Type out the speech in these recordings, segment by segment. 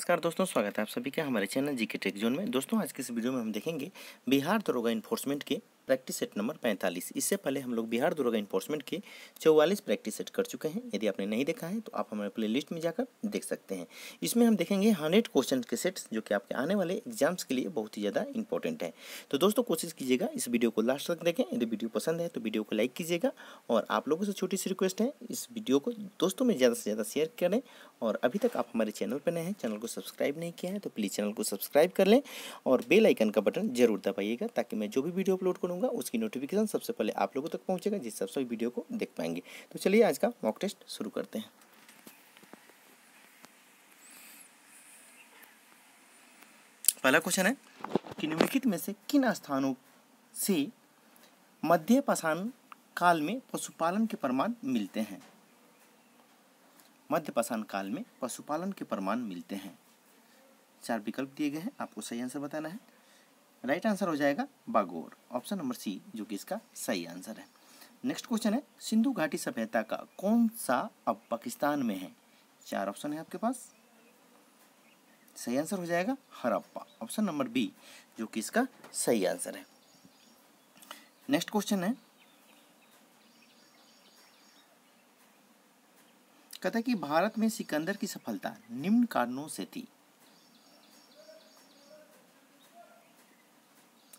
नमस्कार दोस्तों, स्वागत है आप सभी का हमारे चैनल जीके टेक जोन में। दोस्तों आज के इस वीडियो में हम देखेंगे बिहार दरोगा इन्फोर्समेंट के प्रैक्टिस सेट नंबर 45। इससे पहले हम लोग बिहार दरोगा इन्फोर्समेंट के 44 प्रैक्टिस सेट कर चुके हैं। यदि आपने नहीं देखा है तो आप हमारे प्लेलिस्ट में जाकर देख सकते हैं। इसमें हम देखेंगे 100 क्वेश्चन के सेट्स जो कि आपके आने वाले एग्जाम्स के लिए बहुत ही ज़्यादा इंपॉर्टेंट है। तो दोस्तों कोशिश कीजिएगा इस वीडियो को लास्ट तक देखें। यदि वीडियो पसंद है तो वीडियो को लाइक कीजिएगा और आप लोगों से छोटी सी रिक्वेस्ट है, इस वीडियो को दोस्तों में ज़्यादा से ज़्यादा शेयर करें। और अभी तक आप हमारे चैनल पर नए हैं, चैनल को सब्सक्राइब नहीं किया है तो प्लीज़ चैनल को सब्सक्राइब कर लें और बेल आइकन का बटन जरूर दबाइएगा ताकि मैं जो भी वीडियो अपलोड करूंगा उसकी नोटिफिकेशन सबसे पहले आप लोगों तक पहुंचेगा, जिससे आप सभी वीडियो को देख पाएंगे। तो चलिए आज का मॉक टेस्ट शुरू करते हैं। पहला क्वेश्चन है कि निम्नलिखित में से किन स्थानों से मध्य पाषाण काल में पशुपालन के प्रमाण मिलते हैं? मध्य पाषाण काल में पशुपालन के प्रमाण मिलते हैं। 4 विकल्प दिए गए हैं, आपको सही आंसर बताना है। राइट आंसर हो जाएगा बागोर, ऑप्शन नंबर सी, जो कि इसका सही आंसर है। नेक्स्ट क्वेश्चन है सिंधु घाटी सभ्यता का कौन सा अब पाकिस्तान में है? 4 ऑप्शन है आपके पास। सही आंसर हो जाएगा हड़प्पा, ऑप्शन नंबर बी, जो कि इसका सही आंसर है। नेक्स्ट क्वेश्चन है, कहता है कि भारत में सिकंदर की सफलता निम्न कारणों से थी।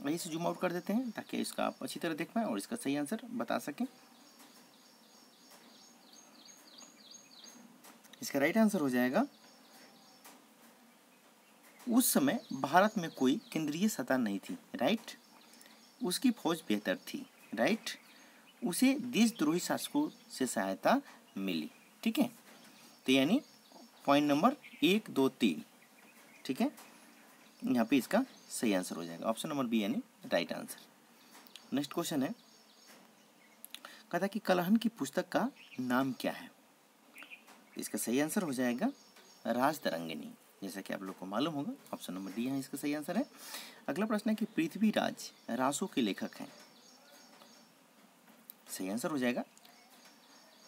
इसे जूम आउट कर देते हैं ताकि इसका आप अच्छी तरह देख पाएं और इसका सही आंसर बता सकें। इसका राइट आंसर हो जाएगा, उस समय भारत में कोई केंद्रीय सत्ता नहीं थी। राइट, उसकी फौज बेहतर थी। राइट, उसे देशद्रोही शासकों से सहायता मिली। ठीक है, तो यानी पॉइंट नंबर 1, 2, 3। ठीक है, यहाँ पे इसका सही आंसर हो जाएगा ऑप्शन नंबर बी, यानी राइट आंसर। नेक्स्ट क्वेश्चन है, कहता कि कलहन की पुस्तक का नाम क्या है? इसका सही आंसर हो जाएगा राजतरंगिणी, जैसा कि आप लोग को मालूम होगा, ऑप्शन नंबर डी यहाँ इसका सही आंसर है। अगला प्रश्न है कि पृथ्वीराज रासो के लेखक हैं। सही आंसर हो जाएगा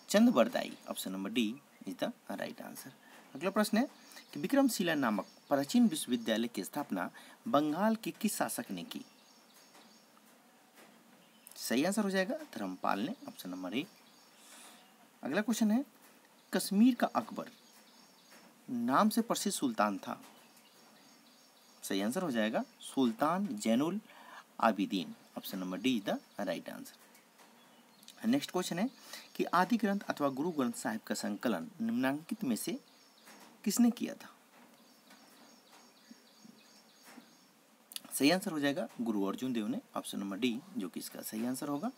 Chand Bardai, option number D is the right answer. अगला प्रश्न है कि विक्रमशिला नामक प्राचीन विश्वविद्यालय की स्थापना बंगाल के किस शासक ने की? सही आंसर हो जाएगा धर्मपाल ने, ऑप्शन नंबर ए। अगला क्वेश्चन है, कश्मीर का अकबर नाम से प्रसिद्ध सुल्तान था। सही आंसर हो जाएगा Sultan Zainul Abidin, option number D is the right answer. Next question है कि आदि ग्रंथ अथवा गुरु ग्रंथ साहिब का संकलन निम्नलिखित में से किसने किया था? सही आंसर हो जाएगा गुरु अर्जुन देव ने, ऑप्शन नंबर डी, जो कि इसका सही आंसर होगा।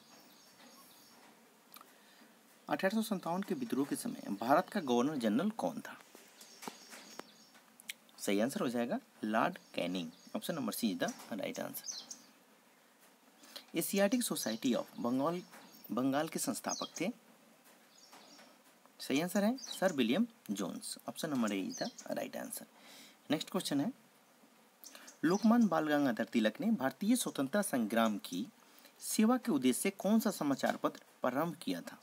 1857 के विद्रोह के समय भारत का गवर्नर जनरल कौन था? सही आंसर हो जाएगा Lord Canning, option number C is the right answer. Asiatic Society of Bengal के संस्थापक थे। सही आंसर है sir William Jones, option number A is the right answer. Next question है, लोकमान्य बाल गंगाधर तिलक ने भारतीय स्वतंत्रता संग्राम की सेवा के उद्देश्य से कौन सा समाचार पत्र प्रारंभ किया था?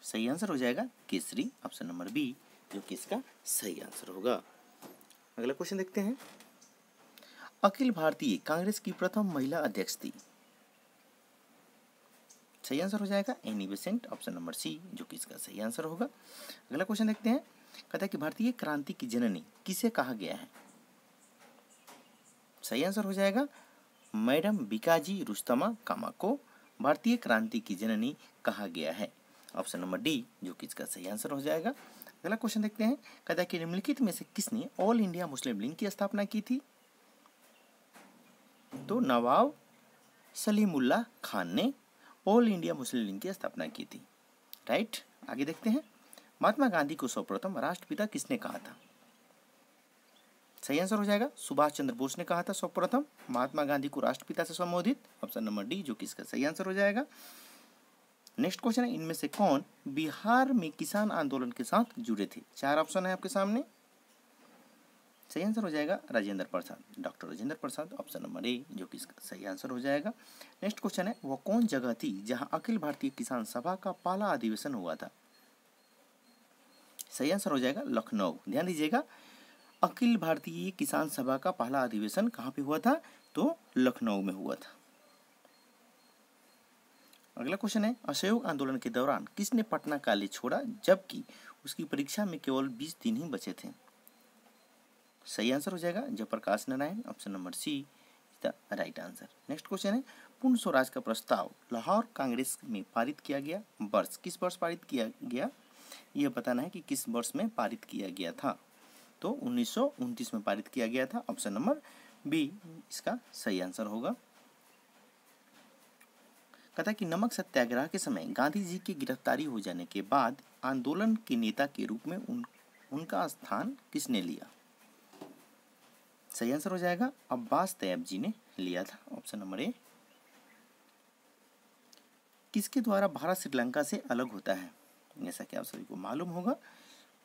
सही आंसर हो जाएगा केसरी, ऑप्शन नंबर बी, जो कि इसका सही आंसर होगा। अगला क्वेश्चन देखते हैं, अखिल भारतीय कांग्रेस की प्रथम महिला अध्यक्ष थी। सही आंसर हो जाएगा Annie Besant, option number C, जो कि इसका सही आंसर होगा। अगला क्वेश्चन देखते हैं, कहता है कि भारतीय क्रांति की जननी किसे कहा गया है? सही आंसर हो जाएगा मैडम बीकाजी रुस्तमा कामा को भारतीय क्रांति की जननी कहा गया है, ऑप्शन नंबर डी, जो कि इसका सही आंसर हो जाएगा। अगला क्वेश्चन देखते हैं, कहता है कि निम्नलिखित में से किसने ऑल इंडिया मुस्लिम लीग की स्थापना की थी? तो नवाब सलीमुल्लाह खान ने ऑल इंडिया मुस्लिम लीग की स्थापना की थी। राइट, आगे देखते हैं, महात्मा गांधी को सर्वप्रथम राष्ट्रपिता किसने कहा था? सही आंसर हो जाएगा सुभाष चंद्र बोस ने कहा था सर्वप्रथम महात्मा गांधी को राष्ट्रपिता से संबोधित, ऑप्शन नंबर डी, जो कि इसका सही आंसर हो जाएगा। नेक्स्ट क्वेश्चन है, इनमें से कौन बिहार में किसान आंदोलन के साथ जुड़े थे? 4 ऑप्शन है आपके सामने। सही आंसर हो जाएगा Rajendra Prasad, doctor Rajendra Prasad, option number A, जो कि इसका सही आंसर हो जाएगा। नेक्स्ट क्वेश्चन है, वह कौन जगह थी जहां अखिल भारतीय किसान सभा का पहला अधिवेशन हुआ था? सही आंसर हो जाएगा लखनऊ। ध्यान दीजिएगा, अखिल भारतीय किसान सभा का पहला अधिवेशन कहाँ पे हुआ था? तो लखनऊ में हुआ था। अगला क्वेश्चन है, असहयोग आंदोलन के दौरान किसने पटना कॉलेज छोड़ा जबकि उसकी परीक्षा में केवल 20 दिन ही बचे थे? सही आंसर हो जाएगा Jayaprakash Narayan, option number C the right answer. Next question है, पूर्ण स्वराज का प्रस्ताव लाहौर कांग्रेस में पारित किया गया वर्ष, किस वर्ष पारित किया गया? यह बताना है कि किस वर्ष में पारित किया गया था। तो 1929 में पारित किया गया था, ऑप्शन नंबर बी इसका सही आंसर होगा। कहता है कि नमक सत्याग्रह के समय गांधी जी की गिरफ्तारी हो जाने के बाद आंदोलन के नेता के रूप में उनका स्थान किसने लिया? सही आंसर हो जाएगा अब्बास तैयब जी ने लिया था, ऑप्शन नंबर ए। किसके द्वारा भारत श्रीलंका से अलग होता है? जैसा कि आप सभी को मालूम होगा,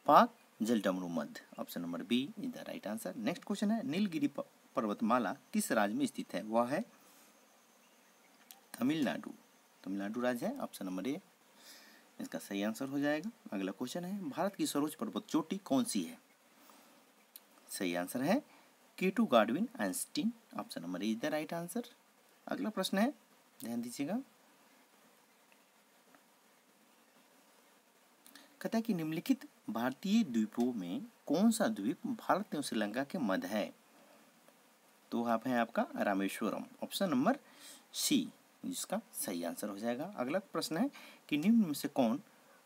पाक जलडमरू मध्य, option number B is the right answer. Next question है, नीलगिरी पर्वतमाला किस राज्य में स्थित है? वह है तमिलनाडु, तमिलनाडु राज्य है, ऑप्शन नंबर ए इसका सही आंसर हो जाएगा। अगला क्वेश्चन है, भारत की सर्वोच्च पर्वत चोटी कौन सी है? सही आंसर है K2 Godwin Einstein, option number A is the right answer. अगला प्रश्न है, ध्यान दीजिएगा, कहता है कि निम्नलिखित भारतीय द्वीपों में कौन सा द्वीप भारत एवं श्रीलंका के मध्य है? तो वहाँ पे है आपका रामेश्वरम, ऑप्शन नंबर सी जिसका सही आंसर हो जाएगा। अगला प्रश्न है कि निम्न में से कौन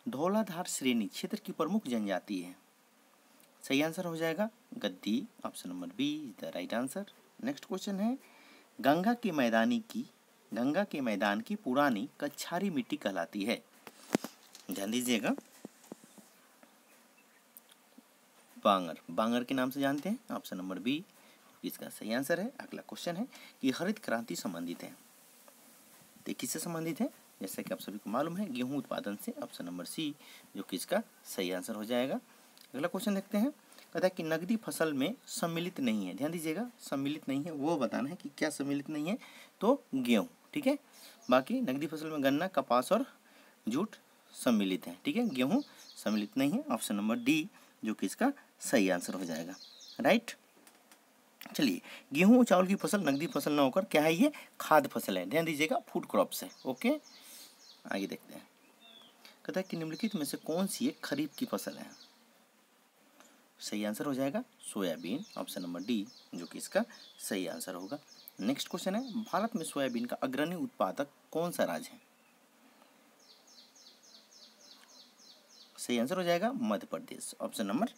धौलाधार श्रेणी क्षेत्र की प्रमुख जनजाति है? सही आंसर हो जाएगा गद्दी, option number B is the right answer. Next question है, गंगा के मैदान की पुरानी कच्छारी मिट्टी कहलाती है? ध्यान दीजिएगा, बांगर के नाम से जानते हैं, ऑप्शन नंबर बी इसका सही आंसर है। अगला क्वेश्चन है कि हरित क्रांति संबंधित है, तो किससे संबंधित है? जैसे कि आप सभी को मालूम है गेहूं उत्पादन से, ऑप्शन नंबर सी जो कि इसका सही आंसर हो जाएगा। अगला क्वेश्चन देखते हैं, कहता है कि नकदी फसल में सम्मिलित नहीं है, ध्यान दीजिएगा सम्मिलित नहीं है वो बताना है कि क्या सम्मिलित नहीं है, तो गेहूं, ठीक है। बाकी नकदी फसल में गन्ना, कपास और जूट सम्मिलित है, ठीक है, गेहूं सम्मिलित नहीं है, ऑप्शन नंबर डी जो कि इसका सही आंसर हो जाएगा, राइट। चलिए, गेहूं और चावल की फसल नकदी फसल ना होकर क्या है, ये खाद्य फसल है, ध्यान दीजिएगा फूड क्रॉप्स है, ओके। आगे देखते हैं, कहता है कि निम्नलिखित में से कौन सी एक खरीफ की फसल है? सही आंसर हो जाएगा सोयाबीन, ऑप्शन नंबर डी जो कि इसका सही आंसर होगा। नेक्स्ट क्वेश्चन है, भारत में सोयाबीन का अग्रणी उत्पादक कौन सा राज्य है? सही आंसर हो जाएगा Madhya Pradesh, option number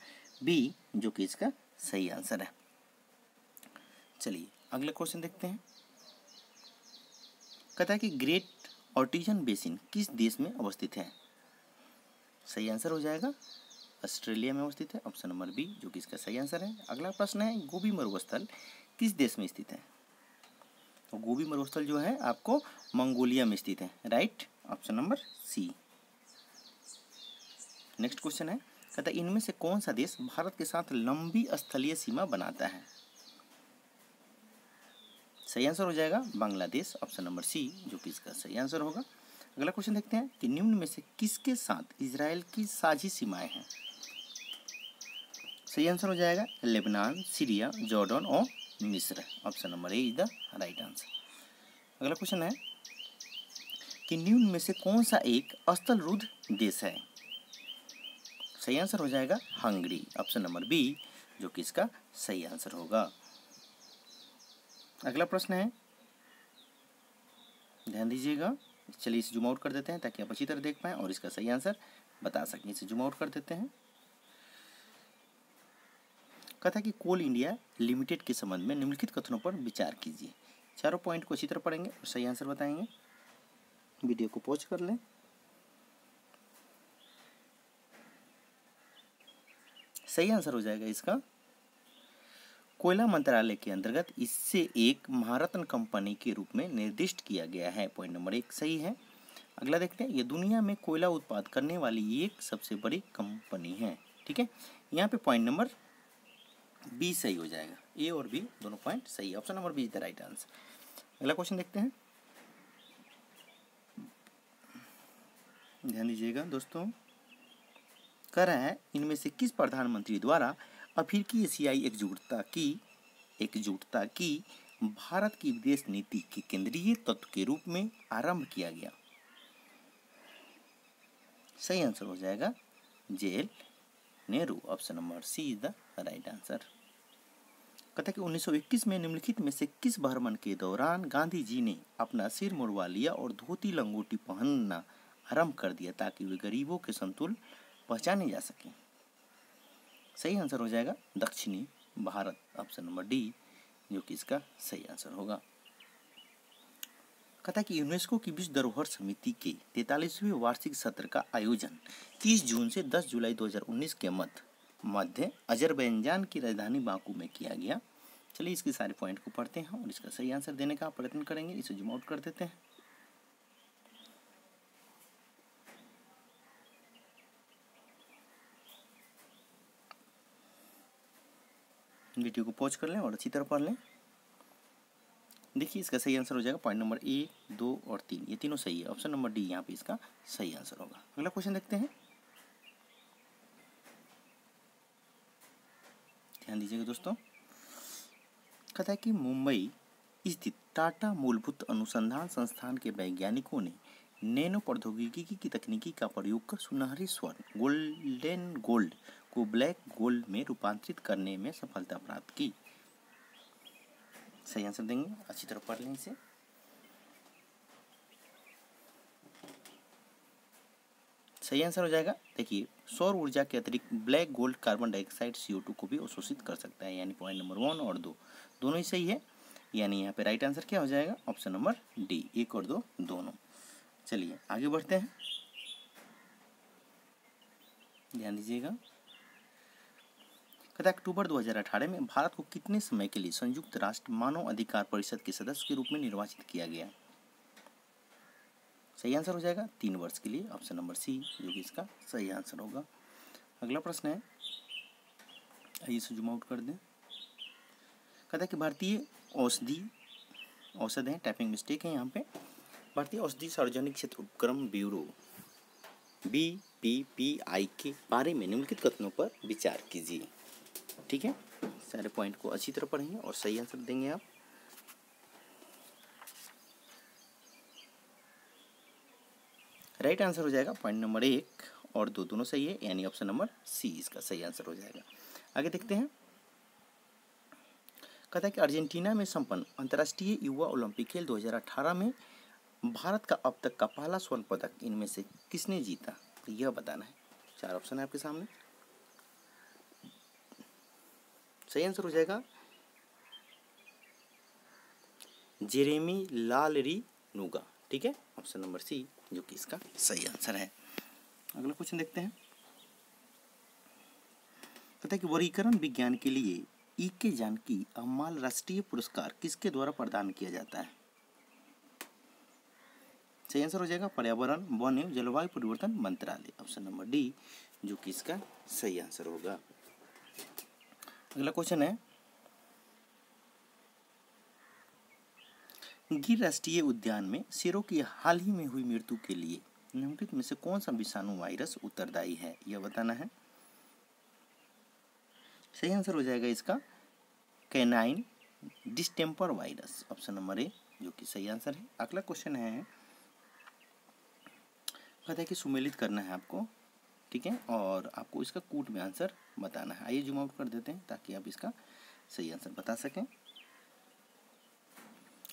B जो कि इसका सही आंसर है। चलिए अगला क्वेश्चन देखते हैं, कहता है कि ग्रेट ऑर्टिजन बेसिन किस देश में अवस्थित है? सही आंसर हो जाएगा ऑस्ट्रेलिया में अवस्थित है, ऑप्शन नंबर बी जो कि इसका सही आंसर है। अगला प्रश्न है, गोबी मरुस्थल किस देश में स्थित है? तो गोबी मरुस्थल जो है आपको मंगोलिया में स्थित है, right, option number C. Next question है, कहता है इनमें से कौन सा देश भारत के साथ लंबी स्थलीय सीमा बनाता है? सही आंसर हो जाएगा बांग्लादेश, ऑप्शन नंबर सी जो कि इसका सही आंसर होगा। अगला क्वेश्चन देखते हैं कि निम्न में से किसके साथ इजराइल की साझी सीमाएं हैं? सही आंसर हो जाएगा लेबनान, सीरिया, जॉर्डन और मिस्र, option number A is the right answer. अगला क्वेश्चन है कि निम्न में से कौन सा एक स्थलरुद्ध देश है? सही आंसर हो जाएगा हंगरी, ऑप्शन नंबर बी जो कि इसका सही आंसर होगा। अगला प्रश्न है, ध्यान दीजिएगा, चलिए इसे जूम आउट कर देते हैं ताकि आप अच्छी तरह देख पाएं और इसका सही आंसर बता सकें। इसे जूम आउट कर देते हैं। कहता है कि कोल इंडिया लिमिटेड के संबंध में निम्नलिखित कथनों पर विचार कीजिए। चारों पॉइंट को अच्छी तरह पढ़ेंगे और सही आंसर बताएंगे। वीडियो को पॉज कर लें। सही आंसर हो जाएगा इसका कोयला मंत्रालय के अंतर्गत इससे एक महारत्न कंपनी के रूप में निर्दिष्ट किया गया है। पॉइंट नंबर 1 सही है। अगला देखते हैं, ये दुनिया में कोयला उत्पाद करने वाली एक सबसे बड़ी कंपनी है, ठीक है। यहाँ पे पॉइंट नंबर बी सही हो जाएगा, ए और बी दोनों पॉइंट सही है, option number B is the right answer. अगला क्वेश्चन देखते हैं, ध्यान दीजिएगा दोस्तों, कह रहा है इनमें से किस प्रधानमंत्री द्वारा अफ्रीकी एशियाई एकजुटता की भारत की विदेश नीति के केंद्रीय तत्व के रूप में आरंभ किया गया। सही आंसर हो जाएगा JL Nehru. Option number C is the right answer. कहता है कि 1921 में निम्नलिखित में से किस भ्रमण के दौरान गांधी जी ने अपना सिर मुड़वा लिया और धोती लंगोटी पहनना आरंभ कर दिया ताकि वे गरीबों के संतुल पहचाने जा सके। सही आंसर हो जाएगा दक्षिणी भारत। ऑप्शन नंबर डी जो कि इसका सही आंसर होगा। कहता है कि यूनेस्को की विश्व धरोहर समिति के 43वें वार्षिक सत्र का आयोजन 30 जून से 10 जुलाई 2019 के मध्य अजरबैजान की राजधानी बाकू में किया गया। चलिए इसके सारे पॉइंट को पढ़ते हैं और इसका सही आंसर देने का प्रयत्न करेंगे। इसे जूम आउट कर देते हैं। वीडियो को पॉज कर लें और अच्छी तरह पढ़ लें। देखिए इसका सही आंसर हो जाएगा पॉइंट नंबर 1, 2 और 3, ये तीनों सही है। ऑप्शन नंबर डी यहाँ पे इसका सही आंसर होगा। अगला क्वेश्चन देखते हैं, ध्यान दीजिएगा दोस्तों। कहता है कि मुंबई स्थित टाटा मूलभूत अनुसंधान संस्थान के वैज्ञानिकों ने नैनो प्रौद्योगिकी की तकनीकी का प्रयोग कर सुनहरे स्वर्ण गोल्डन गोल्ड को ब्लैक गोल्ड में रूपांतरित करने में सफलता प्राप्त की। सही आंसर देंगे, अच्छी तरह पढ़ लें इसे। सही आंसर हो जाएगा, देखिए सौर ऊर्जा के अतिरिक्त black gold carbon dioxide CO2 को भी अवशोषित कर सकता है, यानी पॉइंट नंबर 1 और 2 दोनों ही सही है। यानी यहाँ पे राइट आंसर क्या हो जाएगा? ऑप्शन नंबर डी, 1 और 2 दोनों। चलिए आगे बढ़ते हैं, ध्यान दीजिएगा। कहता है अक्टूबर 2018 में भारत को कितने समय के लिए संयुक्त राष्ट्र मानव अधिकार परिषद के सदस्य के रूप में निर्वाचित किया गया? सही आंसर हो जाएगा 3 वर्ष के लिए। ऑप्शन नंबर सी जो कि इसका सही आंसर होगा। अगला प्रश्न है, आइए इसे जूम आउट कर दें। कहता है कि भारतीय औषध है, टाइपिंग मिस्टेक है यहाँ पे। भारतीय औषधि सार्वजनिक क्षेत्र उपक्रम ब्यूरो BPPI के बारे में निम्नलिखित कथनों पर विचार कीजिए। ठीक है, सारे पॉइंट को अच्छी तरह पढ़ेंगे और सही आंसर देंगे आप। राइट आंसर हो जाएगा पॉइंट नंबर 1 और 2 दोनों सही है, यानी ऑप्शन नंबर सी इसका सही आंसर हो जाएगा। आगे देखते हैं। कहता है कि अर्जेंटीना में संपन्न अंतर्राष्ट्रीय युवा ओलंपिक खेल 2018 में भारत का अब तक का पहला स्वर्ण पदक इनमें से किसने जीता? तो यह बताना है। 4 ऑप्शन है आपके सामने। सही आंसर हो जाएगा जेरेमी लालरिनुगा। ठीक है, ऑप्शन नंबर सी जो कि इसका सही आंसर है। अगला क्वेश्चन देखते हैं। कहता है कि वर्गीकरण विज्ञान के लिए E.K. जानकी अम्माल राष्ट्रीय पुरस्कार किसके द्वारा प्रदान किया जाता है? सही आंसर हो जाएगा पर्यावरण वन एवं जलवायु परिवर्तन मंत्रालय। ऑप्शन नंबर डी जो कि इसका सही आंसर होगा। अगला क्वेश्चन है, गिर राष्ट्रीय उद्यान में शेरों की हाल ही में हुई मृत्यु के लिए निम्नलिखित में से कौन सा विषाणु वायरस उत्तरदायी है? यह बताना है। सही आंसर हो जाएगा इसका canine distemper virus. Option number A जो कि सही आंसर है। अगला क्वेश्चन है, कहता है कि सुमेलित करना है आपको, ठीक है, और आपको इसका कूट में आंसर बताना है। आइए जूम आउट कर देते हैं ताकि आप इसका सही आंसर बता सकें।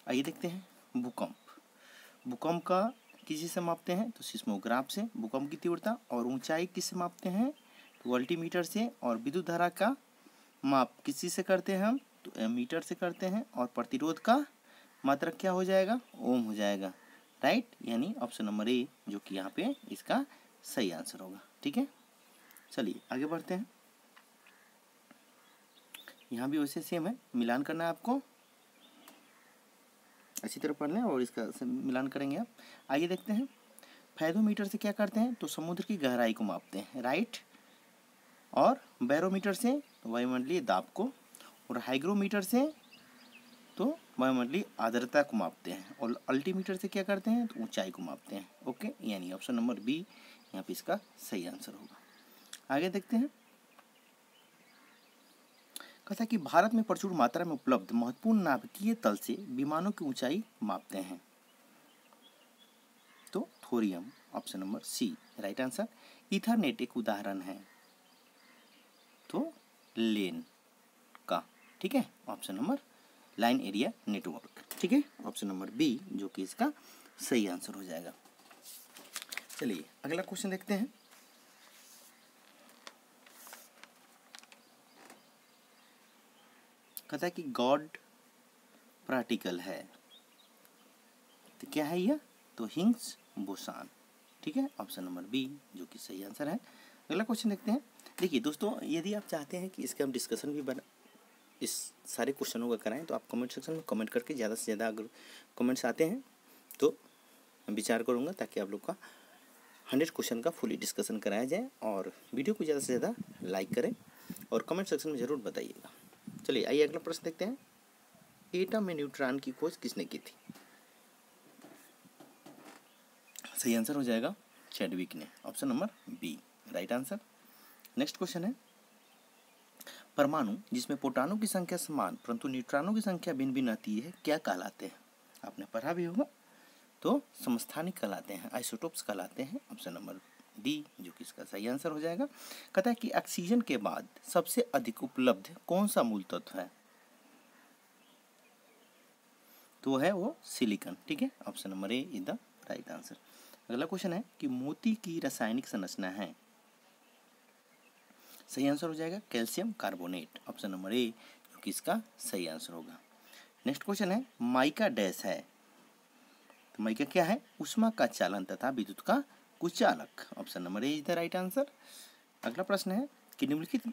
आइए देखते हैं। भूकंप का किसी से मापते हैं? तो सिस्मोग्राफ से। भूकंप की तीव्रता और ऊंचाई किससे मापते हैं? तो अल्टीमीटर से। और विद्युत धारा का माप किसी से करते हैं हम? तो एमीटर से करते हैं। और प्रतिरोध का मात्रक क्या हो जाएगा? ओम हो जाएगा। राइट, यानी ऑप्शन नंबर ए जो कि यहाँ पे इसका सही आंसर होगा। ठीक है, चलिए आगे बढ़ते हैं। यहाँ भी वैसे सेम है, मिलान करना है आपको, अच्छी तरह पढ़ लें और इसका मिलान करेंगे आप। आइए देखते हैं। फैथोमीटर से क्या करते हैं? तो समुद्र की गहराई को मापते हैं, राइट। और बैरोमीटर से वायुमंडलीय दाब को, और हाइग्रोमीटर से तो वायुमंडलीय आर्द्रता को मापते हैं, और अल्टीमीटर से क्या करते हैं? तो ऊंचाई को मापते हैं। ओके, यानी ऑप्शन नंबर बी यहाँ पे इसका सही आंसर होगा। आगे देखते हैं। कहता है कि भारत में प्रचुर मात्रा में उपलब्ध महत्वपूर्ण नाभिकीय तल से विमानों की ऊंचाई मापते हैं। तो thorium, option number C right answer. Ethernet एक उदाहरण है, तो लेन का, ठीक है, option number line area network, ठीक है, ऑप्शन नंबर बी जो कि इसका सही आंसर हो जाएगा। चलिए अगला क्वेश्चन देखते हैं। कहता है कि गॉड पार्टिकल है, तो क्या है यह? तो हिग्स बोसान, ठीक है, ऑप्शन नंबर बी जो कि सही आंसर है। अगला क्वेश्चन देखते हैं। देखिए दोस्तों, यदि आप चाहते हैं कि इसके हम डिस्कशन भी इस सारे क्वेश्चनों का कराएं तो आप कमेंट सेक्शन में कमेंट करके ज़्यादा से ज़्यादा अगर कमेंट्स आते हैं तो विचार करूँगा ताकि आप लोग का 100 क्वेश्चन का फुली डिस्कशन कराया जाए। और वीडियो को ज़्यादा से ज़्यादा लाइक करें और कमेंट सेक्शन में ज़रूर बताइएगा। चलिए आइए अगला प्रश्न देखते हैं। एटम में न्यूट्रॉन की खोज किसने की थी? सही आंसर हो जाएगा चैडविक ने, option number B right answer. Next question है, परमाणु जिसमें प्रोटॉनों की संख्या समान परंतु न्यूट्रॉनों की संख्या भिन्न भिन्न आती है क्या कहलाते हैं? आपने पढ़ा भी होगा, तो समस्थानिक कहलाते हैं, आइसोटोप्स कहलाते हैं, ऑप्शन नंबर डी जो कि इसका सही आंसर हो जाएगा। कहता है कि ऑक्सीजन के बाद सबसे अधिक उपलब्ध कौन सा मूल तत्व है? तो है वो सिलिकॉन, ठीक है, option number A is the right answer. अगला क्वेश्चन है कि मोती की रासायनिक संरचना है, सही आंसर हो जाएगा calcium carbonate, option number A जो कि इसका सही आंसर होगा। नेक्स्ट क्वेश्चन है, माइका डैश है, तो माइका क्या है? ऊष्मा का चालन तथा विद्युत का कुचालक, option number A is the right answer. अगला प्रश्न है कि निम्नलिखित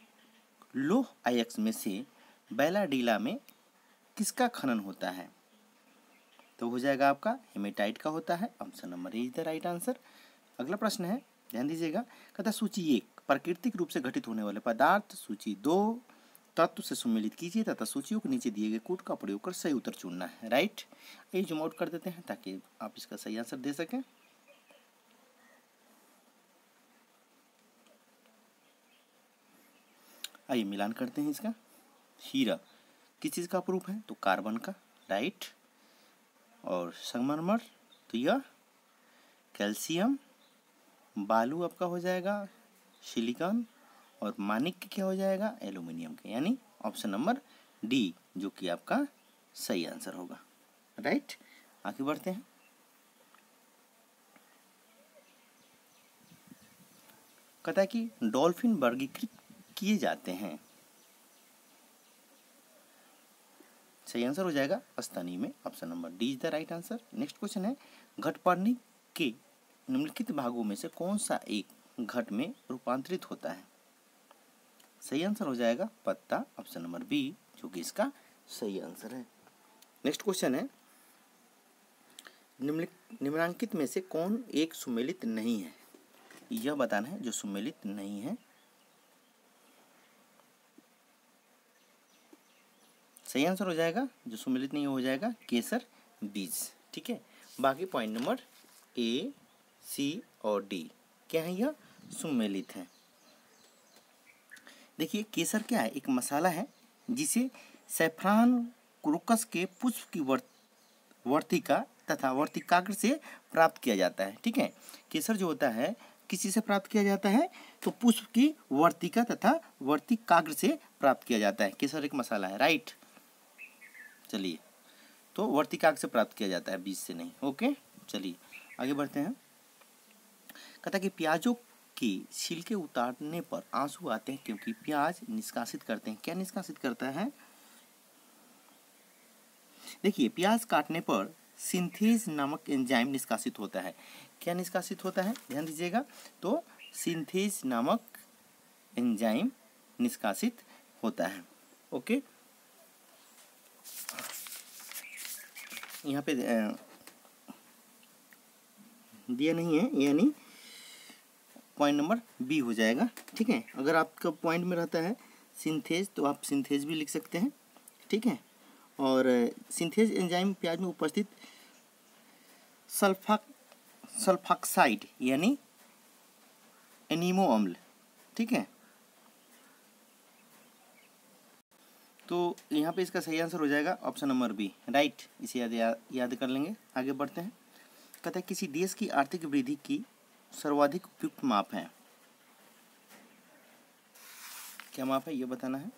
लौह अयस्क में से बैलाडीला में किसका खनन होता है? तो हो जाएगा आपका हेमेटाइट का होता है, option number A is the right answer. अगला प्रश्न है, ध्यान दीजिएगा, कहता सूची 1 प्राकृतिक रूप से घटित होने वाले पदार्थ, सूची 2 तत्व से सम्मिलित कीजिए तथा सूचियों के नीचे दिए गए कोड का प्रयोग कर सही उत्तर चुनना है। राइट, ये जूम आउट कर देते हैं ताकि आप इसका सही आंसर दे सकें। आइए मिलान करते हैं इसका। हीरा किस चीज़ का प्रूफ है? तो कार्बन का, राइट। और संगमरमर तो यह कैल्शियम, बालू आपका हो जाएगा सिलिकॉन, और मानिक क्या हो जाएगा? एल्यूमिनियम के, यानी ऑप्शन नंबर डी जो कि आपका सही आंसर होगा। राइट, आगे बढ़ते हैं। कहता है कि डॉल्फिन वर्गीकृत किए जाते हैं, सही आंसर हो जाएगा स्तनी में, option number D is the right answer. Next question है, घटपर्णी के निम्नलिखित भागों में से कौन सा एक घट में रूपांतरित होता है? सही आंसर हो जाएगा पत्ता, ऑप्शन नंबर बी जो कि इसका सही आंसर है। नेक्स्ट क्वेश्चन है, निम्नलिखित में से कौन एक सुमेलित नहीं है? यह बताना है जो सुमेलित नहीं है। सही आंसर हो जाएगा जो सुमेलित नहीं हो जाएगा केसर बीज, ठीक है। बाकी पॉइंट नंबर ए, सी और डी क्या है? यह सुमेलित है। देखिए केसर क्या है? एक मसाला है जिसे सैफ्रॉन क्रोकस के पुष्प की वर्तिका तथा वर्तिकाग्र से प्राप्त किया जाता है, ठीक है। केसर जो होता है किसी से प्राप्त किया जाता है? तो पुष्प की वर्तिका तथा वर्तिकाग्र से प्राप्त किया जाता है। केसर एक मसाला है, राइट। चलिए, तो वर्तिकाग्र से प्राप्त किया जाता है, बीज से नहीं। ओके, चलिए आगे बढ़ते हैं। कहता कि प्याजों के छिलके उतारने पर आंसू आते हैं क्योंकि प्याज निष्कासित करते हैं। क्या निष्कासित करता है? देखिए, प्याज काटने पर सिंथेज नामक एंजाइम निष्कासित होता है। क्या निष्कासित होता है? ध्यान दीजिएगा, तो सिंथेज नामक एंजाइम निष्कासित होता है। ओके, यहाँ पे दिया नहीं है, यानी पॉइंट नंबर बी हो जाएगा, ठीक है। अगर आपका पॉइंट में रहता है सिंथेज तो आप सिंथेज भी लिख सकते हैं, ठीक है। और सिंथेज एंजाइम प्याज में उपस्थित सल्फाक्साइड यानी एनीमो अम्ल, ठीक है, तो यहाँ पे इसका सही आंसर हो जाएगा ऑप्शन नंबर बी, राइट। इसे याद कर लेंगे। आगे बढ़ते हैं। कहता है किसी देश की आर्थिक वृद्धि की सर्वाधिक उपयुक्त माप है। क्या माप है ये बताना है।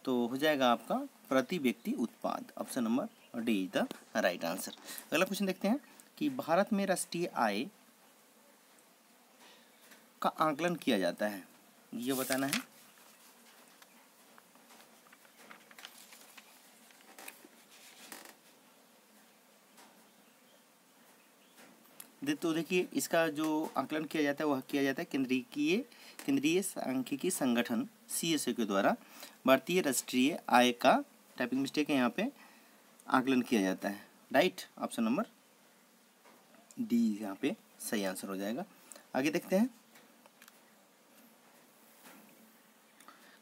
तो हो जाएगा आपका प्रति व्यक्ति उत्पाद, option number D is the right answer. अगला क्वेश्चन देखते हैं कि भारत में राष्ट्रीय आय का आकलन किया जाता है, ये बताना है। तो देखिए इसका जो आकलन किया जाता है वह किया जाता है केंद्रीय सांख्यिकी संगठन CSA के द्वारा भारतीय राष्ट्रीय आय का, टाइपिंग मिस्टेक है यहाँ पे, आकलन किया जाता है, राइट। ऑप्शन नंबर डी यहाँ पे सही आंसर हो जाएगा। आगे देखते हैं।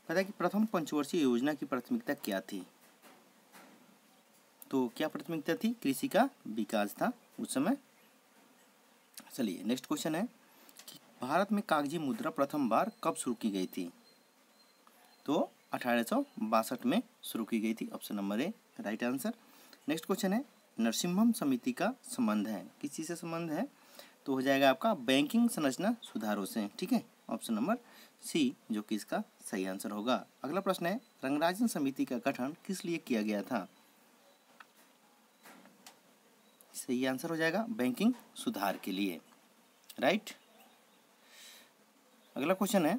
पता है कि प्रथम पंचवर्षीय योजना की प्राथमिकता क्या थी। तो क्या प्राथमिकता थी, कृषि का विकास था उस समय। चलिए नेक्स्ट क्वेश्चन है कि भारत में कागजी मुद्रा प्रथम बार कब शुरू की गई थी। तो 1862 में शुरू की गई थी, ऑप्शन नंबर ए राइट आंसर। नेक्स्ट क्वेश्चन है नरसिम्हम समिति का संबंध है, किस चीज से संबंध है। तो हो जाएगा आपका बैंकिंग संरचना सुधारों से, ठीक है, ऑप्शन नंबर सी जो कि इसका सही आंसर होगा। अगला प्रश्न है रंगराजन समिति का गठन किस लिए किया गया था। सही आंसर हो जाएगा बैंकिंग सुधार के लिए, राइट। अगला क्वेश्चन है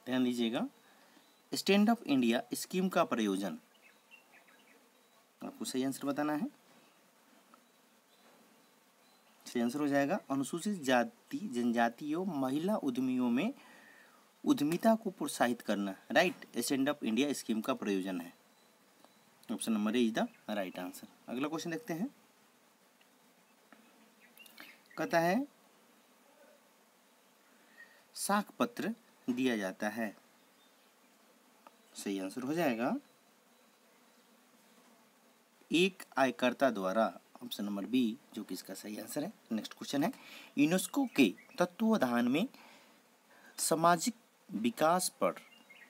ध्यान दीजिएगा, स्टैंड अप इंडिया स्कीम का प्रयोजन, आपको सही आंसर बताना है। सही आंसर हो जाएगा अनुसूचित जाति जनजातियों महिला उद्यमियों में उद्यमिता को प्रोत्साहित करना, right. Stand up India scheme का प्रयोजन है, option number A is the right answer. अगला क्वेश्चन देखते हैं। कहता है साख पत्र दिया जाता है, सही आंसर हो जाएगा एक आयकर्ता द्वारा, ऑप्शन नंबर बी जो कि इसका सही आंसर है। नेक्स्ट क्वेश्चन है यूनेस्को के तत्वावधान में सामाजिक विकास पर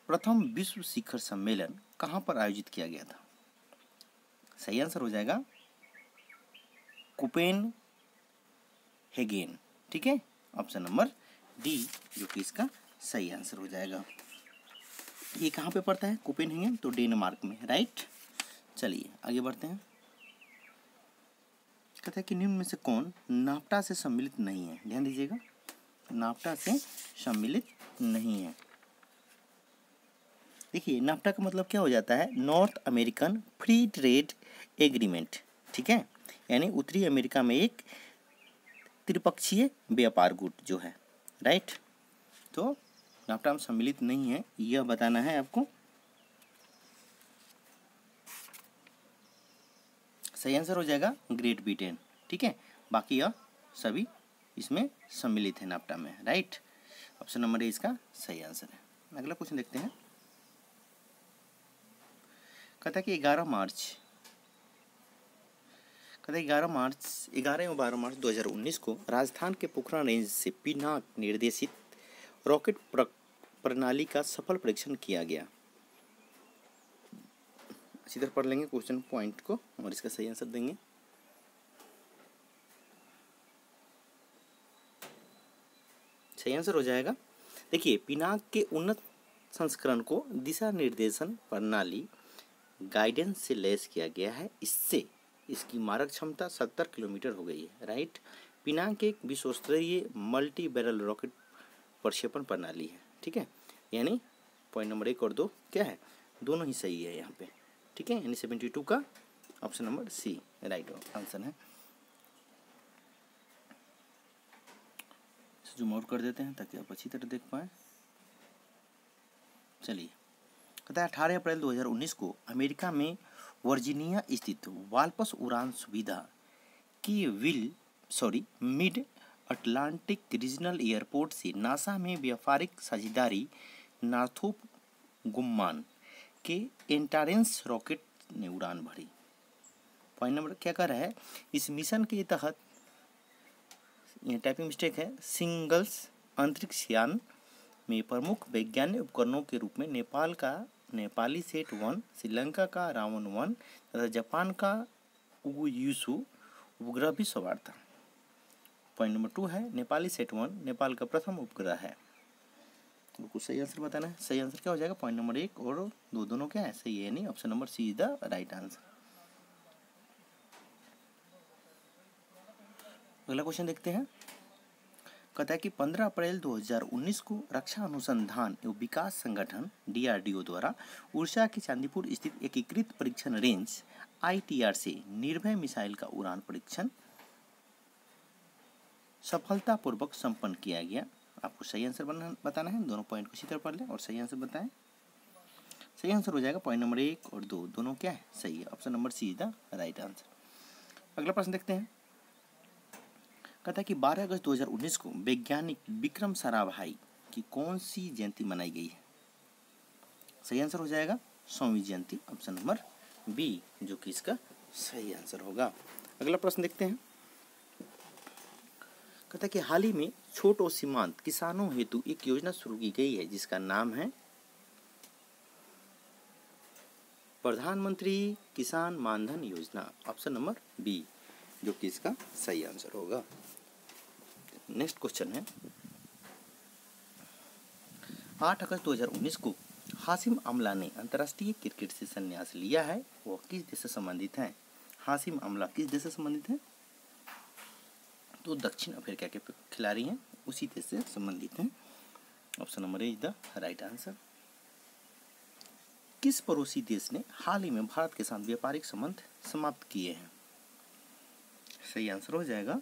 प्रथम विश्व शिखर सम्मेलन कहाँ पर आयोजित किया गया था। सही आंसर हो जाएगा कोपेनहेगन, ठीक है, ऑप्शन नंबर डी जो कि इसका सही आंसर हो जाएगा। ये कहाँ पे पड़ता है कोपेनहेगन, तो डेनमार्क में, राइट। चलिए आगे बढ़ते हैं। कहता है कि निम्न में से कौन नाफ्टा से सम्मिलित नहीं है। ध्यान दीजिएगा नाफ्टा से सम्मिलित नहीं है। देखिए नाफ्टा का मतलब क्या हो जाता है, north American free trade agreement, ठीक है, यानी उत्तरी अमेरिका में एक त्रिपक्षीय व्यापार गुट जो है, राइट। तो नाफ्टा में सम्मिलित नहीं है यह बताना है आपको। सही आंसर हो जाएगा ग्रेट ब्रिटेन, ठीक है, बाकी यह सभी इसमें सम्मिलित है नाफ्टा में, राइट। ऑप्शन नंबर ए इसका सही आंसर है। अगला क्वेश्चन देखते हैं। कहता है कि 11 और 12 मार्च 2019 को राजस्थान के पोखरण रेंज से पिनाक निर्देशित रॉकेट प्रणाली का सफल परीक्षण किया गया। अच्छी तरह पढ़ लेंगे क्वेश्चन पॉइंट को और इसका सही आंसर देंगे। सही आंसर हो जाएगा, देखिए पिनाक के उन्नत संस्करण को दिशा निर्देशन प्रणाली गाइडेंस से लैस किया गया है। इससे इसकी मारक क्षमता 70 किलोमीटर हो गई है, राइट। पिनाक एक विश्वस्तरीय मल्टी बैरल रॉकेट प्रक्षेपण प्रणाली है, ठीक है, यानी पॉइंट नंबर 1 और 2 क्या है, दोनों ही सही है यहाँ पे, ठीक है, यानी 72 का option number C right answer है। जूम आउट कर देते हैं ताकि आप अच्छी तरह देख पाएँ। चलिए कहता है 18 अप्रैल 2019 को अमेरिका में वर्जीनिया स्थित वाल्पस उड़ान सुविधा की मिड अटलांटिक रीजनल एयरपोर्ट से नासा में व्यापारिक साझेदारी नॉर्थरोप गुम्मान के एंटारेंस रॉकेट ने उड़ान भरी। पॉइंट नंबर क्या कर रहा है, इस मिशन के तहत, ये टाइपिंग मिस्टेक है, सिंगल्स अंतरिक्ष यान में प्रमुख वैज्ञानिक उपकरणों के रूप में नेपाल का नेपाली सेट 1, श्रीलंका का रावण 1 तथा जापान का उगुयुसु उपग्रह भी सवार था। पॉइंट नंबर 2 है नेपाली सेट 1 नेपाल का प्रथम उपग्रह है। कुछ सही आंसर बताना है। सही आंसर क्या हो जाएगा? पॉइंट नंबर 1 और 2 दोनों क्या है? सही है, नहीं option number C is the right answer. अगला क्वेश्चन देखते हैं। कहता है कि 15 अप्रैल 2019 को रक्षा अनुसंधान एवं विकास संगठन DRDO द्वारा उड़ीसा के चांदीपुर स्थित एकीकृत परीक्षण रेंज ITR से निर्भय मिसाइल का उड़ान परीक्षण सफलतापूर्वक संपन्न किया गया। आपको सही आंसर बताना है। दोनों पॉइंट को इसी तरह पढ़ लें और सही आंसर बताएं। सही आंसर हो जाएगा पॉइंट नंबर 1 और 2 दोनों क्या है? सही है, option number C is the right answer. अगला प्रश्न देखते हैं। कहता है कि 12 अगस्त 2019 को वैज्ञानिक विक्रम साराभाई की कौन सी जयंती मनाई गई है? सही आंसर हो जाएगा 100वीं जयंती, ऑप्शन नंबर बी, जो कि इसका सही आंसर होगा। अगला प्रश्न देखते हैं। कहता है कि हाल ही में छोट और सीमांत किसानों हेतु एक योजना शुरू की गई है जिसका नाम है प्रधानमंत्री किसान मानधन योजना, ऑप्शन नंबर बी, जो कि इसका सही आंसर होगा। नेक्स्ट क्वेश्चन है। 8 अगस्त 2019 को हाशिम अमला ने अंतर्राष्ट्रीय क्रिकेट से संन्यास लिया है। वो किस देश से संबंधित है? हाशिम अमला किस देश से संबंधित है? तो दक्षिण अफ्रीका के खिलाड़ी हैं, उसी देश से संबंधित हैं। Option number A is the right answer. किस पड़ोसी देश ने हाल ही में भारत के साथ व्यापारिक संबंध समाप्त किए हैं? सही आंसर हो जाएगा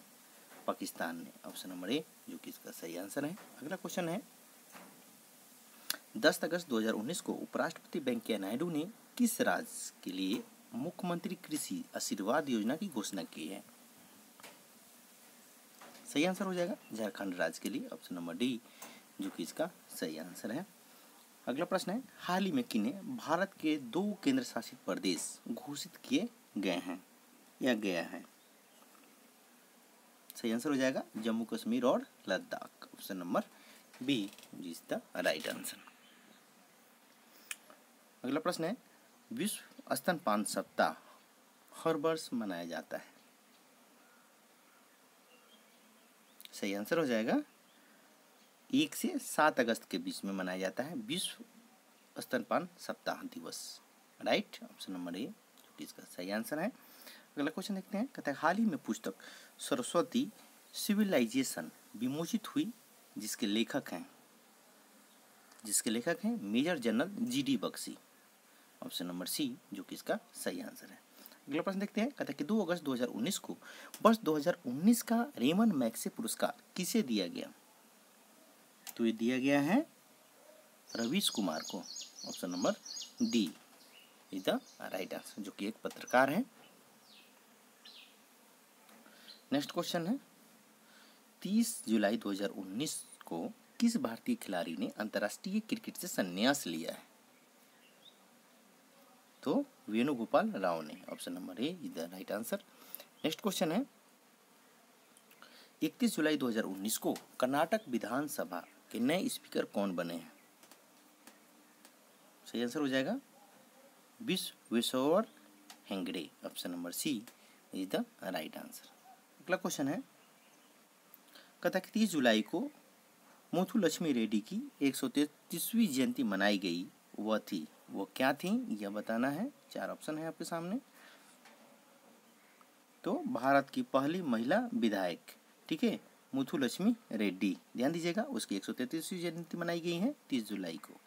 पाकिस्तान ने, ऑप्शन नंबर ए, जो कि इसका सही आंसर है। अगला क्वेश्चन है। 10 अगस्त 2019 को उपराष्ट्रपति वेंकैया नायडू ने किस राज्य के लिए मुख्यमंत्री कृषि आशीर्वाद योजना की घोषणा की है? सही आंसर हो जाएगा झारखंड राज्य के लिए, ऑप्शन नंबर डी, जो कि इसका सही आंसर है। अगला प्रश्न है। हाल ही में किन्हें भारत के 2 केंद्र शासित प्रदेश घोषित किए गए हैं या गया है? सही आंसर हो जाएगा जम्मू कश्मीर और Ladakh, option number B, is the right answer. अगला प्रश्न है। विश्व स्तनपान सप्ताह हर वर्ष मनाया जाता है। सही आंसर हो जाएगा 1 से 7 अगस्त के बीच में मनाया जाता है विश्व स्तनपान सप्ताह दिवस, राइट, ऑप्शन नंबर ए, जो कि इसका सही आंसर है। अगला क्वेश्चन देखते हैं। कहता है हाल ही में पुस्तक सरस्वती सिविलाइजेशन विमोचित हुई जिसके लेखक हैं major general GD Bakshi, option number C, जो कि इसका सही आंसर है। अगला प्रश्न देखते हैं। कहता है कि 2 अगस्त 2019 को वर्ष 2019 का रेमन मैग्से पुरस्कार किसे दिया गया? तो ये दिया गया है रवीश कुमार को, option number D is the right answer, जो कि एक पत्रकार हैं। नेक्स्ट क्वेश्चन है। 30 जुलाई 2019 को किस भारतीय खिलाड़ी ने अंतर्राष्ट्रीय क्रिकेट से संन्यास लिया है? तो वेणुगोपाल राव ने, option number A is the right answer. Next question है। 31 जुलाई 2019 को कर्नाटक विधानसभा के नए स्पीकर कौन बने हैं? सही आंसर हो जाएगा Vishweshwar Hegde, option number C is the right answer. अगला क्वेश्चन है। कहता है कि 30 जुलाई को मुथुलक्ष्मी रेड्डी की 133वीं जयंती मनाई गई, वो क्या थी यह बताना है। 4 ऑप्शन है आपके सामने। तो भारत की पहली महिला विधायक, ठीक है, मुथुलक्ष्मी रेड्डी, ध्यान दीजिएगा, उसकी 133वीं जयंती मनाई गई है 30 जुलाई को,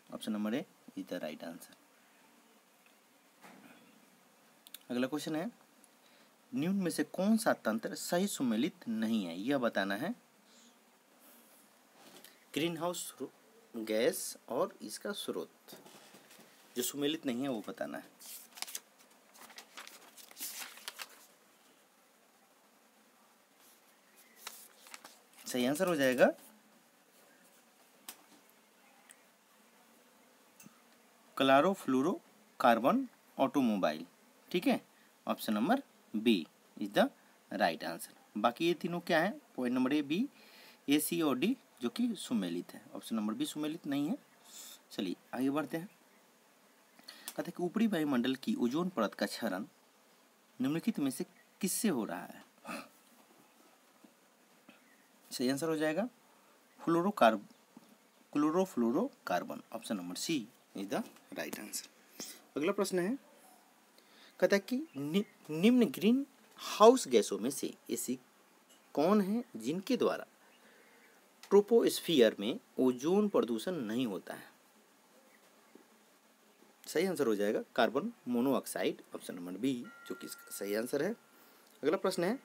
option number A is the right answer. अगला क्वेश्चन है। निम्न में से कौन सा तंत्र सही सुमेलित नहीं है यह बताना है। ग्रीन हाउस गैस और इसका स्रोत जो सुमेलित नहीं है वो बताना है। सही आंसर हो जाएगा क्लोरोफ्लोरोकार्बन ऑटोमोबाइल, ठीक है, option number B is the right answer. बाकी ये तीनों क्या है? Point number A, B, A, C और डी जो कि सुमेलित है। ऑप्शन नंबर बी सुमेलित नहीं है। चलिए आगे बढ़ते हैं। कहते हैं कि ऊपरी वायुमंडल की ओजोन परत का क्षरण निम्नलिखित में से किससे हो रहा है? सही आंसर हो जाएगा chlorofluorocarbon. Option number C is the right answer. अगला प्रश्न है, कहता है कि निम्न ग्रीन हाउस गैसों में से ऐसी कौन है जिनके द्वारा ट्रोपोस्फियर में ओजोन प्रदूषण नहीं होता है? सही आंसर हो जाएगा carbon monoxide. Option number B जो कि इसका सही आंसर है। अगला प्रश्न है,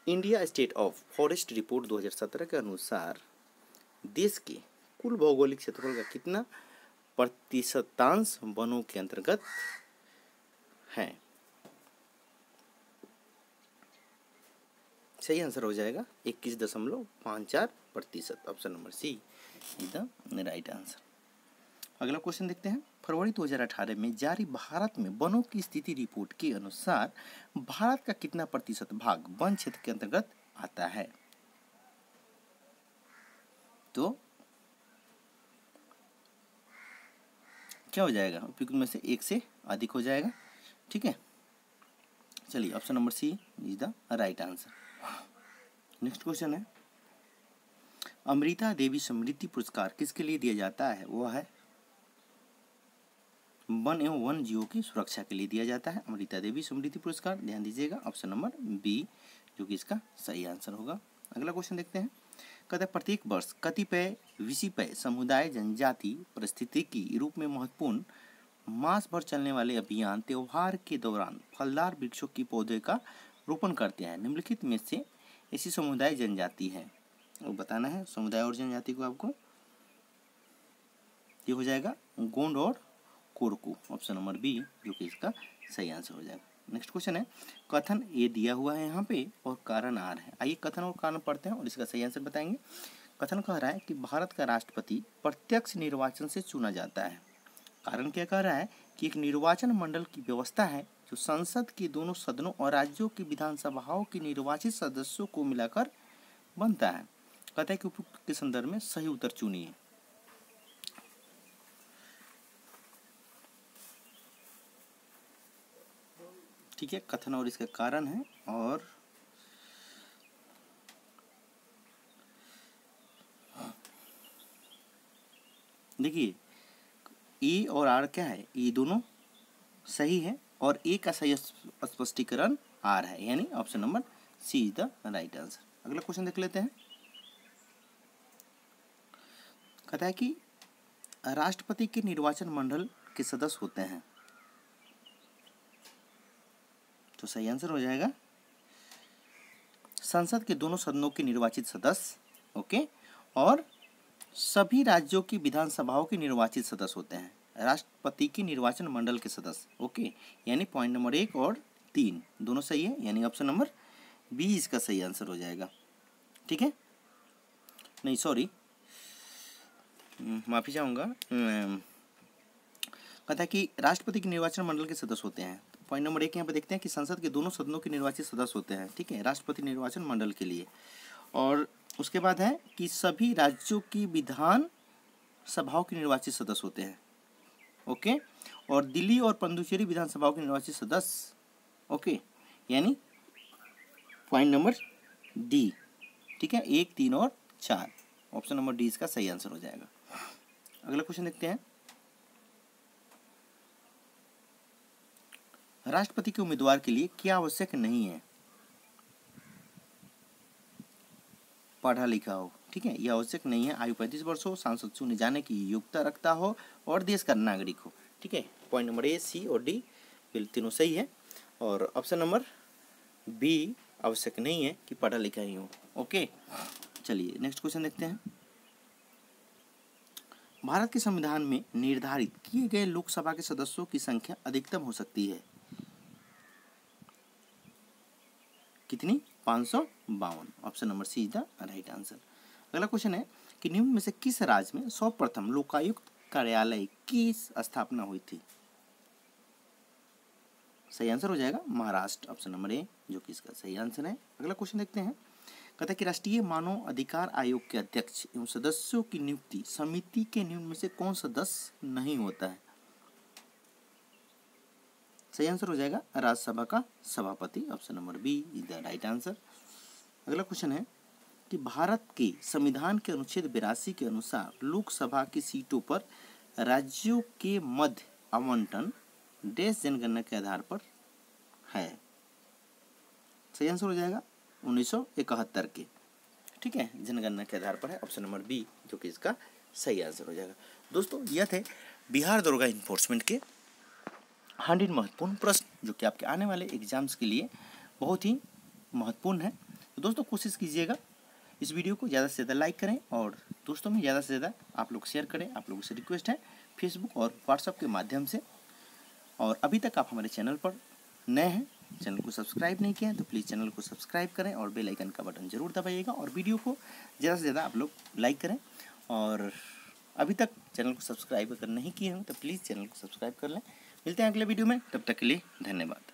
India state of forest report 2017 के अनुसार देश के कुल भौगोलिक क्षेत्रफल का कितना प्रतिशतांश वनों के अंतर्गत है? सही आंसर हो जाएगा 21.54%। Option number C is the right answer. अगला क्वेश्चन देखते हैं। फरवरी 2018 में जारी भारत में वनों की स्थिति रिपोर्ट के अनुसार भारत का कितना प्रतिशत भाग वन क्षेत्र के अंतर्गत आता है? तो क्या हो जाएगा? उपयुक्त में से एक से अधिक हो जाएगा। ठीक है, चलिए option number C is the right answer. Next question है, अमृता देवी स्मृति पुरस्कार किसके लिए दिया जाता है? वह है वन एवं वन जीवों की सुरक्षा के लिए दिया जाता है अमृता देवी स्मृति पुरस्कार। ध्यान दीजिएगा ऑप्शन नंबर बी जो कि इसका सही आंसर होगा। अगला क्वेश्चन देखते हैं। कहता है प्रत्येक वर्ष कतिपय विषिपय समुदाय जनजाति परिस्थितिकी रूप में महत्वपूर्ण मास भर चलने वाले अभियान त्योहार के दौरान फलदार वृक्षों की पौधे का रोपण करते हैं। निम्नलिखित में से ऐसी समुदाय जनजाति है, वो बताना है। समुदाय और जनजाति को आपको ये हो जाएगा गोंड और कोरकू। ऑप्शन नंबर बी जो कि इसका सही आंसर हो जाएगा। नेक्स्ट क्वेश्चन है, कथन ए दिया हुआ है यहाँ पे और कारण आर है। आइए कथन और कारण पढ़ते हैं और इसका सही आंसर बताएंगे। कथन कह रहा है कि भारत का राष्ट्रपति प्रत्यक्ष निर्वाचन से चुना जाता है। कारण क्या कह रहा है कि एक निर्वाचन मंडल की व्यवस्था है जो संसद के दोनों सदनों और राज्यों की विधानसभाओं के निर्वाचित सदस्यों को मिलाकर बनता है। कहता है कि उपयुक्त के संदर्भ में सही उत्तर चुनिए। ठीक है, कथन और इसका कारण है। और देखिए ए और आर क्या है, ये दोनों सही है और ए का सही स्पष्टीकरण आर है, यानी option number C is the right answer. अगला क्वेश्चन देख लेते हैं। कहता है कि राष्ट्रपति के निर्वाचन मंडल के सदस्य होते हैं, तो सही आंसर हो जाएगा संसद के दोनों सदनों के निर्वाचित सदस्य। ओके, और सभी राज्यों की विधानसभाओं के निर्वाचित सदस्य होते हैं राष्ट्रपति के निर्वाचन मंडल के सदस्य। ओके, यानी पॉइंट नंबर 1 और 3 दोनों सही है, यानी ऑप्शन नंबर बी इसका सही आंसर हो जाएगा। ठीक है, नहीं सॉरी माफी चाहूँगा। कहता है कि राष्ट्रपति के निर्वाचन मंडल के सदस्य होते हैं। पॉइंट नंबर 1 यहाँ पे देखते हैं कि संसद के दोनों सदनों के निर्वाचित सदस्य होते हैं। ठीक है, राष्ट्रपति निर्वाचन मंडल के लिए। और उसके बाद है कि सभी राज्यों की विधान सभाओं के निर्वाचित सदस्य होते हैं। ओके, और दिल्ली और पुडुचेरी विधानसभाओं के निर्वाचित सदस्य। ओके, यानी पॉइंट नंबर डी। ठीक है, 1, 3 और 4 ऑप्शन नंबर डी इसका सही आंसर हो जाएगा। अगला क्वेश्चन देखते हैं। राष्ट्रपति के उम्मीदवार के लिए क्या आवश्यक नहीं है? पढ़ा लिखा हो। ठीक है, यह आवश्यक नहीं है। आयु 35 वर्ष हो, सांसद चुने जाने की योग्यता रखता हो और देश का नागरिक हो। ठीक है, पॉइंट नंबर ए, सी और डी तीनों सही है। और ऑप्शन नंबर बी आवश्यक नहीं है कि पढ़ा लिखा ही हो। ओके, चलिए नेक्स्ट क्वेश्चन देखते हैं। भारत के संविधान में निर्धारित किए गए लोकसभा के सदस्यों की संख्या अधिकतम हो सकती है कितनी? 552। Option number C is the right answer. अगला क्वेश्चन है कि निम्न में से किस राज्य में सर्वप्रथम लोकायुक्त कार्यालय की स्थापना हुई थी? सही आंसर हो जाएगा महाराष्ट्र। ऑप्शन नंबर ए जो कि इसका सही आंसर है। अगला क्वेश्चन देखते हैं। कहता है कि राष्ट्रीय मानव अधिकार आयोग के अध्यक्ष एवं सदस्यों की नियुक्ति समिति के नियम में से कौन सदस्य नहीं होता है? सही आंसर हो जाएगा राज्यसभा का सभापति। Option number B is the right answer. अगला क्वेश्चन है कि भारत के संविधान के अनुच्छेद 82 के अनुसार लोकसभा की सीटों पर राज्यों के मध्य आवंटन देश जनगणना के आधार पर है। सही आंसर हो जाएगा 1971 के, ठीक है, जनगणना के आधार पर है। ऑप्शन नंबर बी जो कि इसका सही आंसर हो जाएगा। दोस्तों यह थे बिहार दरोगा इन्फोर्समेंट के 100 महत्वपूर्ण प्रश्न जो कि आपके आने वाले एग्जाम्स के लिए बहुत ही महत्वपूर्ण है। तो दोस्तों कोशिश कीजिएगा इस वीडियो को ज़्यादा से ज़्यादा लाइक करें और दोस्तों में ज़्यादा से ज़्यादा आप लोग शेयर करें। आप लोगों से रिक्वेस्ट है फेसबुक और व्हाट्सएप के माध्यम से। और अभी तक आप हमारे चैनल पर नए हैं, चैनल को सब्सक्राइब नहीं किया है तो प्लीज़ चैनल को सब्सक्राइब करें और बेल आइकन का बटन जरूर दबाइएगा और वीडियो को ज़्यादा से ज़्यादा आप लोग लाइक करें। और अभी तक चैनल को सब्सक्राइब अगर नहीं किए हो तो प्लीज़ चैनल को सब्सक्राइब कर लें। मिलते हैं अगले वीडियो में, तब तक के लिए धन्यवाद।